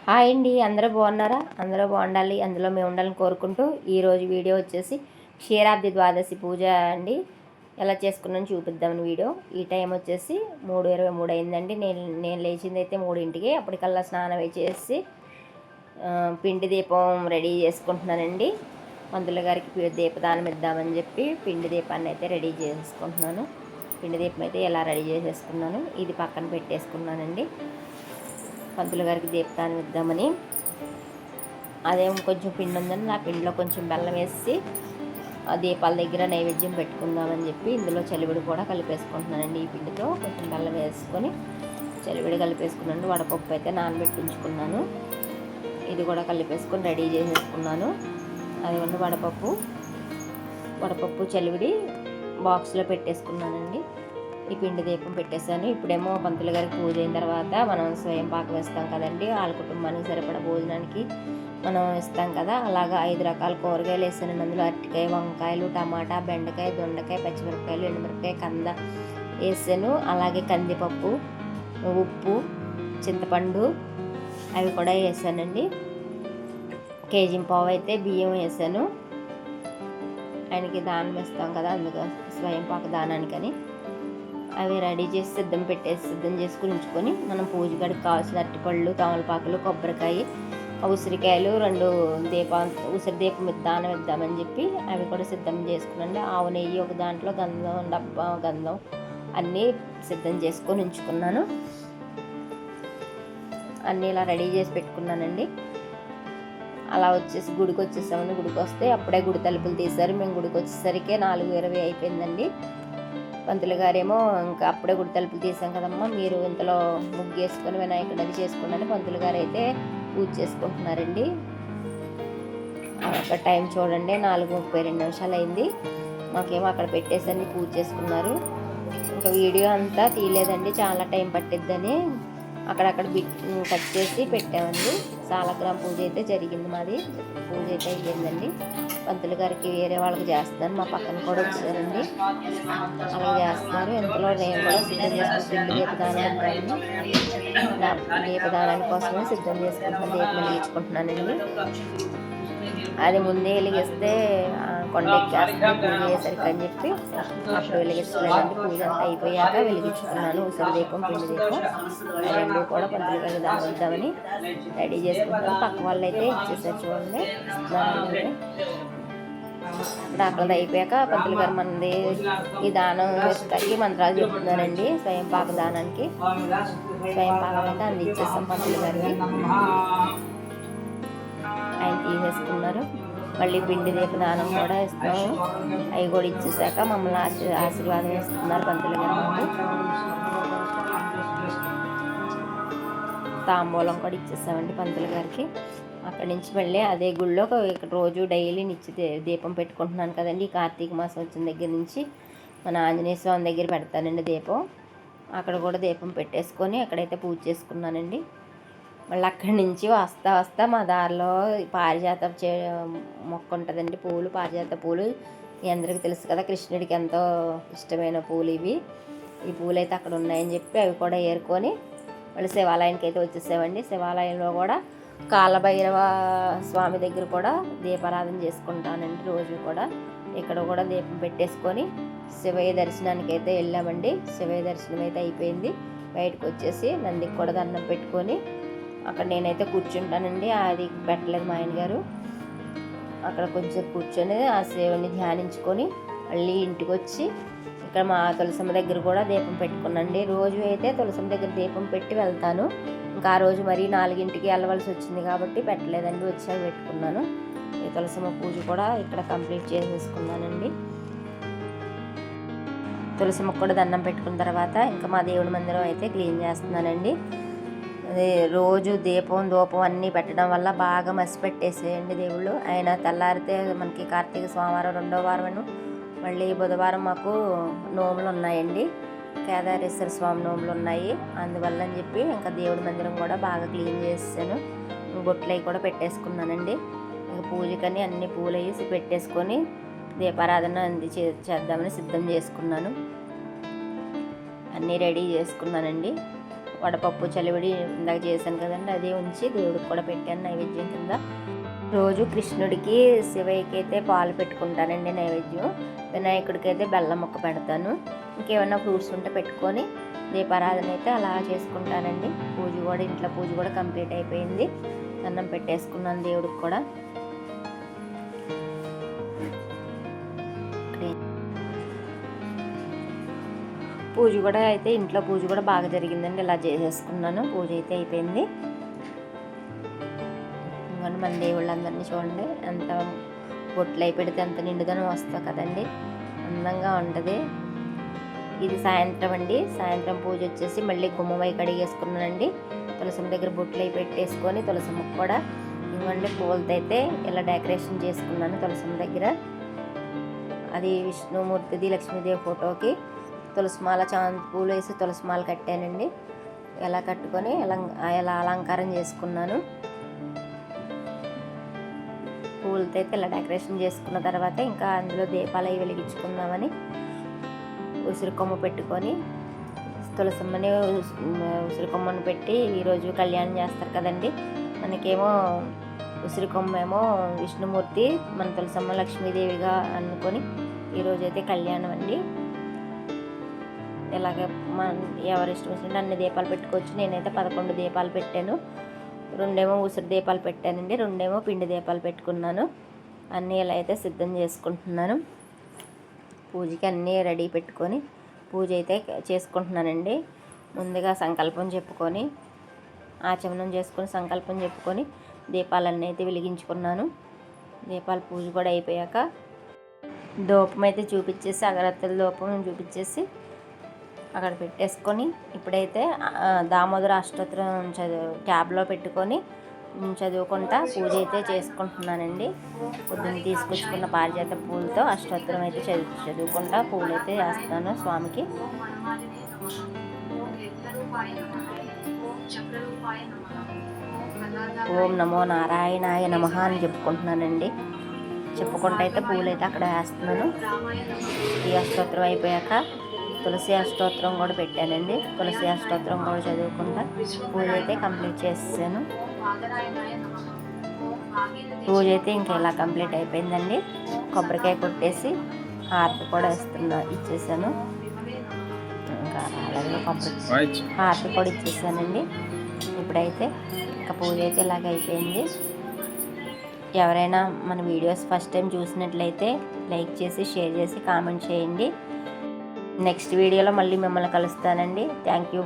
Hi అండి, అందరూ బాగున్నారా? అందరూ బాగుండాలి, అందులో మేము ఉండాలని కోరుకుంటూ ఈరోజు వీడియో వచ్చేసి క్షీరాబ్ది ద్వాదశి పూజ అండి. ఎలా చేసుకున్నాను చూపిద్దామని వీడియో. ఈ టైం వచ్చేసి 3:23 అయిందండి. నేను లేచింది అయితే 3ంటికి. అప్పటికల్లా స్నానం చేసి పిండి దీపం రెడీ చేసుకుంటున్నానండి. పంతులు గారికి దీపదానం ఇద్దామని చెప్పి పిండి దీపాన్ని అయితే రెడీ చేసుకుంటున్నాను. పిండి దీపం అయితే ఎలా రెడీ చేసేసుకున్నాను, ఇది పక్కన పెట్టేసుకున్నానండి. పంతులు గారికి దీపదానం ఇద్దామని అదేం కొంచెం పిండి ఉందని ఆ పిండిలో కొంచెం బెల్లం వేసి ఆ దీపాల దగ్గర నైవేద్యం పెట్టుకుందామని చెప్పి ఇందులో చలివిడి కూడా కలిపేసుకుంటున్నానండి. ఈ పిండితో కొంచెం బెల్లం వేసుకొని చలివిడి కలిపేసుకున్నాను. వడపప్పు అయితే నానబెట్టి ఉంచుకున్నాను, ఇది కూడా కలిపేసుకొని రెడీ చేసేసుకున్నాను. అది వడపప్పు చలివిడి బాక్స్లో పెట్టేసుకున్నానండి. ఈ పిండి దీపం పెట్టేశాను. ఇప్పుడేమో పంతులు గారికి పూజ అయిన తర్వాత మనం స్వయం పాకం వేస్తాం కదండి. వాళ్ళ కుటుంబానికి సరిపడా భోజనానికి మనం ఇస్తాం కదా. అలాగా 5 రకాల కూరగాయలు వేసాను. అందులో అరటికాయ, వంకాయలు, టమాటా, బెండకాయ, దొండకాయ, పచ్చిమిరపకాయలు, ఎండుమిరపకాయ, కంద వేసాను. అలాగే కందిపప్పు, ఉప్పు, చింతపండు అవి కూడా వేసానండి. కేజీ పావు అయితే బియ్యం వేసాను. ఆయనకి దానం ఇస్తాం కదా, అందుకు స్వయం పాక దానానికని అవి రెడీ చేసి సిద్ధం చేసుకుని ఉంచుకొని మనం పూజ గడికి కావాల్సిన అరటిపళ్ళు, తమలపాకులు, కొబ్బరికాయ, ఉసిరికాయలు 2 ఉసిరి దీపం దానం ఇద్దామని చెప్పి అవి కూడా సిద్ధం చేసుకున్నాండి. ఆవు నెయ్యి ఒక దాంట్లో, గంధం అన్నీ సిద్ధం చేసుకొని ఉంచుకున్నాను. అన్నీ ఇలా రెడీ చేసి పెట్టుకున్నానండి. అలా వచ్చేసి గుడికి వచ్చేసామని గుడికి వస్తే అప్పుడే గుడి తలుపులు తీశారు. మేము గుడికి వచ్చేసరికి 4:20 అయిపోయిందండి. పంతులు గారేమో ఇంకా అప్పుడే గుడి తలుపులు తీసాం కదమ్మా, మీరు ఇంతలో ముగ్గు వేసుకొని వినాయకుడు అది చేసుకున్నాను. పంతులు గారు అయితే పూజ చేసుకుంటున్నారండి. అక్కడ టైం చూడండి, 4:32 అయింది. మాకేమో అక్కడ పెట్టేసరికి పూజ చేసుకున్నారు. ఇంకా వీడియో అంతా తీయలేదండి, చాలా టైం పట్టిద్దని అక్కడక్కడ కట్ చేసి పెట్టామండి. సాలగ్రామ పూజ అయితే జరిగింది. మాది పూజ అయితే అయ్యిందండి. పంతులు గారికి వేరే వాళ్ళకి చేస్తున్నాను, మా పక్కన కూడా వచ్చారండి, అలా చేస్తున్నారు. ఇంతలో నేను కూడా సిద్ధం చేసుకుంటుంది దీపదానాని కోసమే సిద్ధం చేసుకుంటున్నాను. దీపం వెలిగించుకుంటున్నానండి. అది ముందే వెలిగిస్తే కొండెక్కేస్తుంది పూజ అయ్యేసరికి అని చెప్పి అప్పుడు వెలిగించలేదండి. పూజ అంతా అయిపోయాక వెలిగించుకున్నాను. ఉసిరి దీపం, పిండి దీపం 2 కూడా పంతులు గారికి దానం ఇద్దామని రెడీ చేసుకుంటాను. పక్క వాళ్ళు అయితే ఇచ్చేసారు చూడండి. ఇప్పుడు అక్కడ అయిపోయాక పంతులు గారు మనది ఈ దానం ఇస్తాకి మంత్రాలు చెప్తున్నారండి. స్వయం పాక దానానికి స్వయం పాకం అయితే అందించేస్తాం పంతులు గారికి. ఆయన తీసేసుకున్నారు. మళ్ళీ పిండి దీపదానం కూడా ఇస్తాము. అవి కూడా ఇచ్చేసాక మమ్మల్ని ఆశీర్వాదం ఇస్తున్నారు పంతులు గారు. మాకు తాంబూలం కూడా ఇచ్చేసామండి పంతులు గారికి. అక్కడి నుంచి మళ్ళీ అదే గుళ్ళో ఇక్కడ రోజు డైలీ దీపం పెట్టుకుంటున్నాను కదండి. ఈ కార్తీక మాసం వచ్చిన దగ్గర నుంచి మన ఆంజనేయ స్వామి దగ్గర పెడతానండి దీపం. అక్కడ కూడా దీపం పెట్టేసుకొని అక్కడైతే పూజ చేసుకున్నానండి. మళ్ళీ అక్కడి నుంచి వస్తా మా దారిలో పారిజాత మొక్క ఉంటుందండి. పారిజాత పూలు మీ అందరికీ తెలుసు కదా, కృష్ణుడికి ఎంతో ఇష్టమైన పూలు ఇవి. ఈ పూలు అయితే అక్కడ ఉన్నాయని చెప్పి అవి కూడా ఏరుకొని మళ్ళీ శివాలయానికి అయితే వచ్చేసామండి. శివాలయంలో కూడా కాలభైరవ స్వామి దగ్గర కూడా దీపారాధన చేసుకుంటానండి రోజు కూడా. ఇక్కడ కూడా దీపం పెట్టేసుకొని శివయ్య దర్శనానికి అయితే వెళ్ళామండి. శివయ్య దర్శనం అయితే అయిపోయింది. బయటకు వచ్చేసి నందికి కూడా దండం పెట్టుకొని అక్కడ నేనైతే కూర్చుంటానండి. అది పెట్టలేదు మా ఆయన గారు. అక్కడ కొంచెం కూర్చొని ఆ శివుని ధ్యానించుకొని మళ్ళీ ఇంటికి వచ్చి ఇక్కడ మా తులసమ్మ దగ్గర కూడా దీపం పెట్టుకున్నాండి. రోజు అయితే తులసమ్మ దగ్గర దీపం పెట్టి వెళ్తాను. ఇంకా ఆ రోజు మరీ 4ంటికి వెళ్ళవలసి వచ్చింది కాబట్టి పెట్టలేదండి, వచ్చాక పెట్టుకున్నాను. ఈ తులసమ్మ పూజ కూడా ఇక్కడ కంప్లీట్ చేసేసుకున్నానండి. తులసమ్మకు కూడా దండం పెట్టుకున్న తర్వాత ఇంకా మా దేవుడి మందిరం అయితే క్లీన్ చేస్తున్నానండి. రోజు దీపం ధూపం అన్నీ పెట్టడం వల్ల బాగా మసి పెట్టేసేయండి దేవుళ్ళు. ఆయన తెల్లారితే మనకి కార్తీక సోమవారం 2వ వారం, మళ్ళీ బుధవారం మాకు నోములు ఉన్నాయండి. కేదారేశ్వర స్వామి నోములు ఉన్నాయి. అందువల్ల అని చెప్పి ఇంకా దేవుడి మందిరం కూడా బాగా క్లీన్ చేసాను. బొట్లు అవి కూడా పెట్టేసుకున్నానండి. ఇంకా పూజకని అన్ని పూలు వేసి పెట్టేసుకొని దీపారాధన చేద్దామని సిద్ధం చేసుకున్నాను. అన్నీ రెడీ చేసుకున్నానండి. వడపప్పు చలివిడి ఇందాక చేశాను కదండి, అదే ఉంచి దేవుడికి కూడా పెట్టాను నైవేద్యం కింద. రోజు కృష్ణుడికి శివయ్యకి అయితే పాలు పెట్టుకుంటానండి నైవేద్యం, వినాయకుడికి అయితే బెల్లం ముక్క పెడతాను. ఇంకేమైనా ఫ్రూట్స్ ఉంటే పెట్టుకొని దీపారాధన అయితే అలా చేసుకుంటానండి. పూజ కూడా ఇంట్లో పూజ కూడా కంప్లీట్ అయిపోయింది. అన్నం పెట్టేసుకున్నాను దేవుడికి కూడా. పూజ కూడా అయితే ఇంట్లో పూజ కూడా బాగా జరిగిందండి. ఇలా చేసేసుకున్నాను, పూజ అయితే అయిపోయింది. ఇంకొన్ని మన దేవుళ్ళందరినీ చూడండి, ఎంత బొట్లు అయి పెడితే ఎంత నిండుదనం వస్తా కదండి, అందంగా ఉంటుంది. ఇది సాయంత్రం అండి. సాయంత్రం పూజ వచ్చేసి మళ్ళీ గుమ్మమై కడిగేసుకున్నానండి. తులసమ్మ దగ్గర బొట్లు అయి పెట్టేసుకొని తులసమ్మకు కూడా ఇంకొండి పూలతో అయితే ఇలా డెకరేషన్ చేసుకున్నాను తులసమ్మ దగ్గర. అది విష్ణుమూర్తిది లక్ష్మీదేవి ఫోటోకి తులసిమాల చామంతి పూలు వేసి తులసిమాల కట్టానండి. ఎలా కట్టుకొని ఎలా అలంకారం చేసుకున్నాను. పూలతో అయితే ఇలా డెకరేషన్ చేసుకున్న తర్వాత ఇంకా అందులో దీపాలు అవి వెలిగించుకుందామని ఉసిరి కొమ్మ పెట్టుకొని తులసమ్మని ఉసిరి కొమ్మను పెట్టి ఈరోజు కళ్యాణం చేస్తారు కదండి. మనకేమో ఉసిరి కొమ్మ ఏమో విష్ణుమూర్తి, మన తులసమ్మ లక్ష్మీదేవిగా అనుకొని ఈరోజు అయితే కళ్యాణం అండి. ఇలాగ మన ఎవరి ఇష్టం వచ్చినట్టు అన్ని దీపాలు పెట్టుకోవచ్చు. నేనైతే 11 దీపాలు పెట్టాను. 2 ఉసిరి దీపాలు పెట్టానండి, 2 పిండి దీపాలు పెట్టుకున్నాను. అన్నీ ఇలా అయితే సిద్ధం చేసుకుంటున్నాను. పూజకి అన్నీ రెడీ పెట్టుకొని పూజ అయితే చేసుకుంటున్నానండి. ముందుగా సంకల్పం చెప్పుకొని ఆచమనం చేసుకొని సంకల్పం చెప్పుకొని దీపాలన్నీ అయితే వెలిగించుకున్నాను. దీపాల పూజ కూడా అయిపోయాక ధూపం అయితే చూపించేసి అగరత్తుల ధూపం చూపించేసి అక్కడ పెట్టేసుకొని ఇప్పుడైతే దామోదర అష్టోత్తరం ట్యాబ్లో పెట్టుకొని చదువుకుంటా పూజ అయితే చేసుకుంటున్నానండి. పొద్దున్న తీసుకొచ్చుకున్న పారిజాత పూలతో అష్టోత్తరం అయితే చదువుకుంటా పూలు అయితే వేస్తున్నాను స్వామికి. ఓం నమో నారాయణాయ నమః అని చెప్పుకుంటున్నానండి. చెప్పుకుంటూ అయితే పూలు అయితే అక్కడ వేస్తున్నాను. ఈ అష్టోత్తరం అయిపోయాక తులసి అష్టోత్తరం కూడా పెట్టానండి. తులసి అష్టోత్తరం కూడా చదువుకుంటా పూజ అయితే కంప్లీట్ చేసేసాను. పూజ అయితే ఇంకా ఇలా కంప్లీట్ అయిపోయిందండి. కొబ్బరికాయ కొట్టేసి హారతి కూడా ఇచ్చేసాను. ఇంకా అలాగే హారతి కూడా ఇచ్చేసానండి. ఇప్పుడైతే ఇంకా పూజ అయితే ఇలాగ అయిపోయింది. ఎవరైనా మన వీడియోస్ ఫస్ట్ టైం చూసినట్లయితే లైక్ చేసి షేర్ చేసి కామెంట్ చేయండి. నెక్స్ట్ వీడియోలో మళ్ళీ మిమ్మల్ని కలుస్తానండి. Thank you.